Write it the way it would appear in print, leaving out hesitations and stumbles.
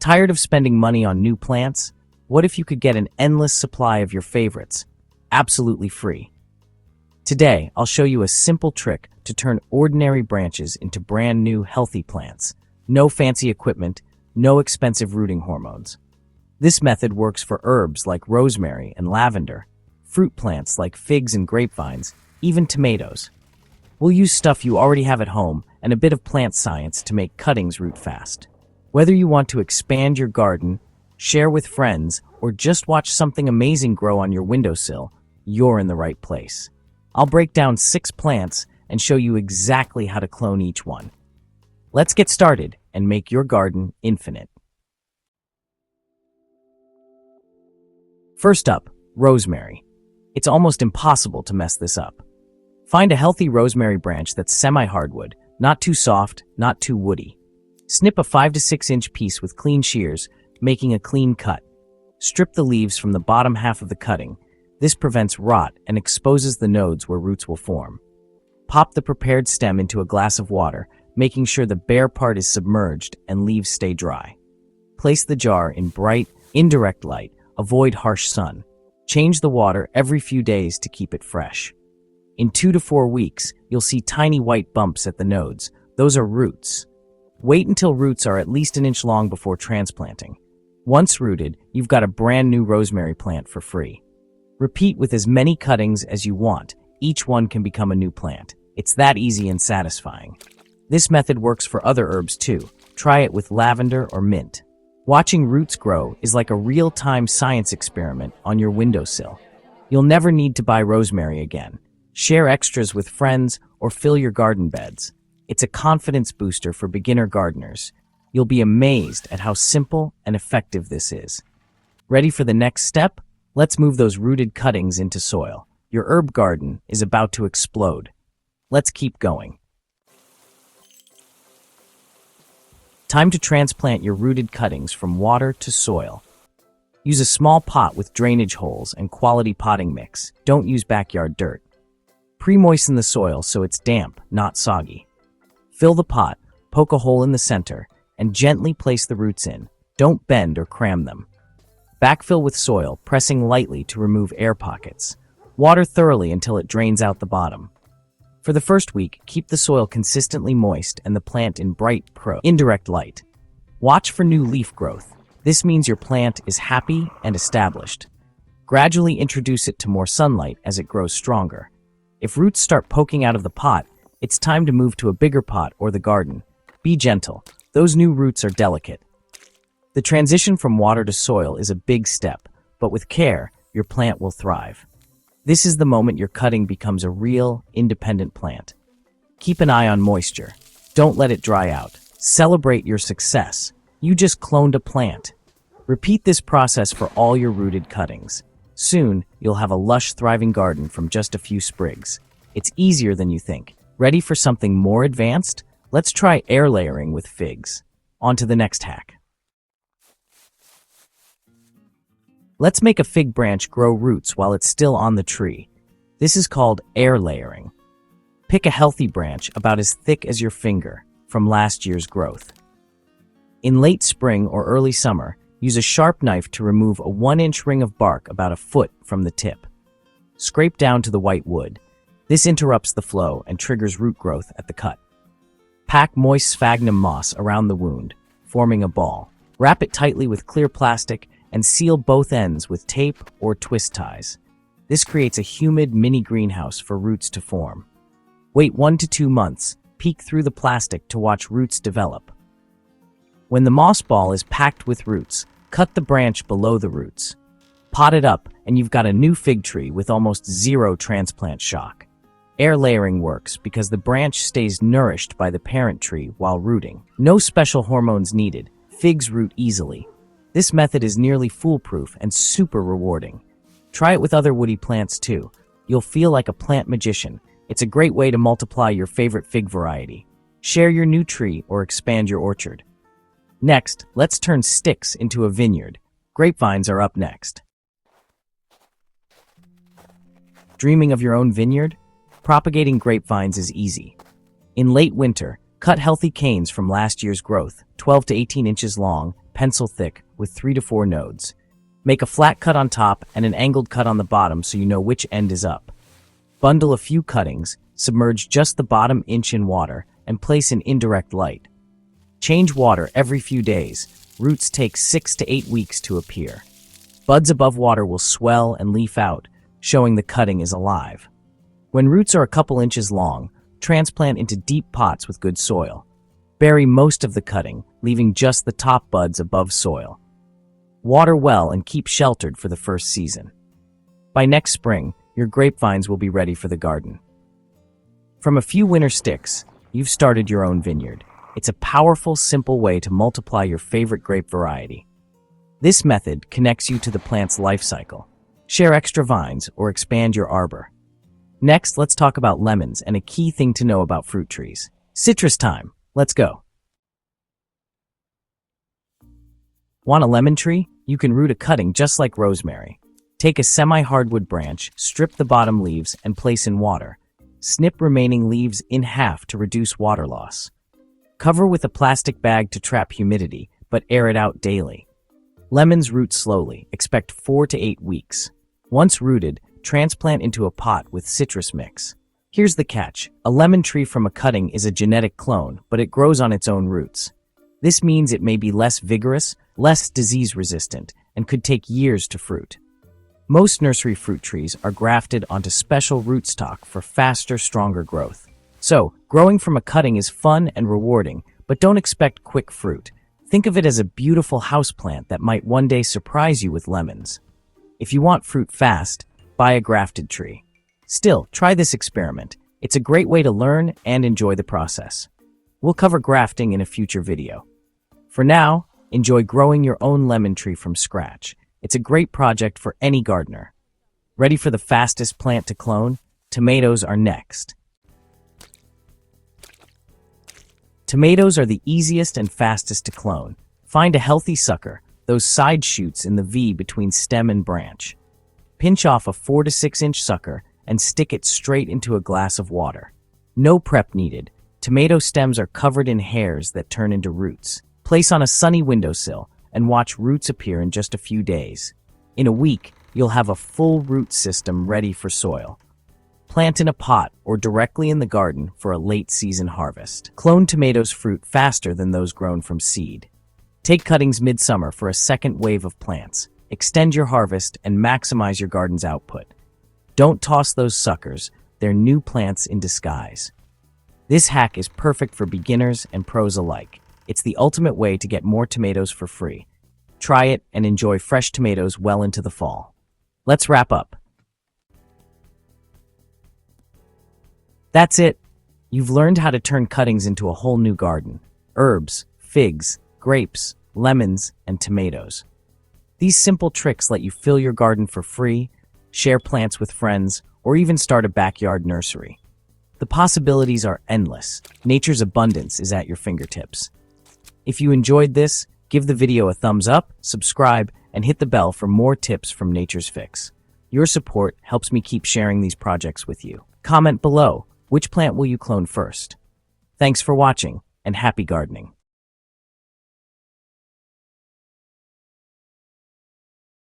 Tired of spending money on new plants? What if you could get an endless supply of your favorites, absolutely free? Today, I'll show you a simple trick to turn ordinary branches into brand new healthy plants. No fancy equipment, no expensive rooting hormones. This method works for herbs like rosemary and lavender, fruit plants like figs and grapevines, even tomatoes. We'll use stuff you already have at home and a bit of plant science to make cuttings root fast. Whether you want to expand your garden, share with friends, or just watch something amazing grow on your windowsill, you're in the right place. I'll break down 6 plants and show you exactly how to clone each one. Let's get started and make your garden infinite. First up, rosemary. It's almost impossible to mess this up. Find a healthy rosemary branch that's semi-hardwood, not too soft, not too woody. Snip a 5 to 6 inch piece with clean shears, making a clean cut. Strip the leaves from the bottom half of the cutting. This prevents rot and exposes the nodes where roots will form. Pop the prepared stem into a glass of water, making sure the bare part is submerged and leaves stay dry. Place the jar in bright, indirect light. Avoid harsh sun. Change the water every few days to keep it fresh. In 2 to 4 weeks, you'll see tiny white bumps at the nodes. Those are roots. Wait until roots are at least an inch long before transplanting. Once rooted, you've got a brand new rosemary plant for free. Repeat with as many cuttings as you want. Each one can become a new plant. It's that easy and satisfying. This method works for other herbs too. Try it with lavender or mint. Watching roots grow is like a real-time science experiment on your windowsill. You'll never need to buy rosemary again. Share extras with friends or fill your garden beds. It's a confidence booster for beginner gardeners. You'll be amazed at how simple and effective this is. Ready for the next step? Let's move those rooted cuttings into soil. Your herb garden is about to explode. Let's keep going. Time to transplant your rooted cuttings from water to soil. Use a small pot with drainage holes and quality potting mix. Don't use backyard dirt. Pre-moisten the soil so it's damp, not soggy. Fill the pot, poke a hole in the center, and gently place the roots in. Don't bend or cram them. Backfill with soil, pressing lightly to remove air pockets. Water thoroughly until it drains out the bottom. For the first week, keep the soil consistently moist and the plant in bright, indirect light. Watch for new leaf growth. This means your plant is happy and established. Gradually introduce it to more sunlight as it grows stronger. If roots start poking out of the pot, it's time to move to a bigger pot or the garden. Be gentle. Those new roots are delicate. The transition from water to soil is a big step, but with care, your plant will thrive. This is the moment your cutting becomes a real, independent plant. Keep an eye on moisture. Don't let it dry out. Celebrate your success. You just cloned a plant. Repeat this process for all your rooted cuttings. Soon, you'll have a lush, thriving garden from just a few sprigs. It's easier than you think. Ready for something more advanced? Let's try air layering with figs. On to the next hack. Let's make a fig branch grow roots while it's still on the tree. This is called air layering. Pick a healthy branch about as thick as your finger from last year's growth. In late spring or early summer, use a sharp knife to remove a 1-inch ring of bark about a foot from the tip. Scrape down to the white wood. This interrupts the flow and triggers root growth at the cut. Pack moist sphagnum moss around the wound, forming a ball. Wrap it tightly with clear plastic and seal both ends with tape or twist ties. This creates a humid mini greenhouse for roots to form. Wait 1 to 2 months. Peek through the plastic to watch roots develop. When the moss ball is packed with roots, cut the branch below the roots. Pot it up, and you've got a new fig tree with almost zero transplant shock. Air layering works because the branch stays nourished by the parent tree while rooting. No special hormones needed. Figs root easily. This method is nearly foolproof and super rewarding. Try it with other woody plants too. You'll feel like a plant magician. It's a great way to multiply your favorite fig variety. Share your new tree or expand your orchard. Next, let's turn sticks into a vineyard. Grapevines are up next. Dreaming of your own vineyard? Propagating grapevines is easy. In late winter, cut healthy canes from last year's growth, 12 to 18 inches long, pencil thick, with 3 to 4 nodes. Make a flat cut on top and an angled cut on the bottom so you know which end is up. Bundle a few cuttings, submerge just the bottom inch in water, and place in indirect light. Change water every few days. Roots take 6 to 8 weeks to appear. Buds above water will swell and leaf out, showing the cutting is alive. When roots are a couple inches long, transplant into deep pots with good soil. Bury most of the cutting, leaving just the top buds above soil. Water well and keep sheltered for the first season. By next spring, your grapevines will be ready for the garden. From a few winter sticks, you've started your own vineyard. It's a powerful, simple way to multiply your favorite grape variety. This method connects you to the plant's life cycle. Share extra vines or expand your arbor. Next, let's talk about lemons and a key thing to know about fruit trees. Citrus time. Let's go. Want a lemon tree? You can root a cutting just like rosemary. Take a semi-hardwood branch, strip the bottom leaves, and place in water. Snip remaining leaves in half to reduce water loss. Cover with a plastic bag to trap humidity, but air it out daily. Lemons root slowly. Expect 4 to 8 weeks. Once rooted, transplant into a pot with citrus mix. Here's the catch. A lemon tree from a cutting is a genetic clone, but it grows on its own roots. This means it may be less vigorous, less disease-resistant, and could take years to fruit. Most nursery fruit trees are grafted onto special rootstock for faster, stronger growth. So, growing from a cutting is fun and rewarding, but don't expect quick fruit. Think of it as a beautiful houseplant that might one day surprise you with lemons. If you want fruit fast, buy a grafted tree. Still, try this experiment. It's a great way to learn and enjoy the process. We'll cover grafting in a future video. For now, enjoy growing your own lemon tree from scratch. It's a great project for any gardener. Ready for the fastest plant to clone? Tomatoes are next. Tomatoes are the easiest and fastest to clone. Find a healthy sucker, those side shoots in the V between stem and branch. Pinch off a 4 to 6 inch sucker and stick it straight into a glass of water. No prep needed. Tomato stems are covered in hairs that turn into roots. Place on a sunny windowsill and watch roots appear in just a few days. In a week, you'll have a full root system ready for soil. Plant in a pot or directly in the garden for a late-season harvest. Cloned tomatoes fruit faster than those grown from seed. Take cuttings midsummer for a second wave of plants. Extend your harvest and maximize your garden's output. Don't toss those suckers. They're new plants in disguise. This hack is perfect for beginners and pros alike. It's the ultimate way to get more tomatoes for free. Try it and enjoy fresh tomatoes well into the fall. Let's wrap up. That's it. You've learned how to turn cuttings into a whole new garden. Herbs, figs, grapes, lemons, and tomatoes. These simple tricks let you fill your garden for free, share plants with friends, or even start a backyard nursery. The possibilities are endless. Nature's abundance is at your fingertips. If you enjoyed this, give the video a thumbs up, subscribe, and hit the bell for more tips from Nature's Fix. Your support helps me keep sharing these projects with you. Comment below. Which plant will you clone first? Thanks for watching, and happy gardening.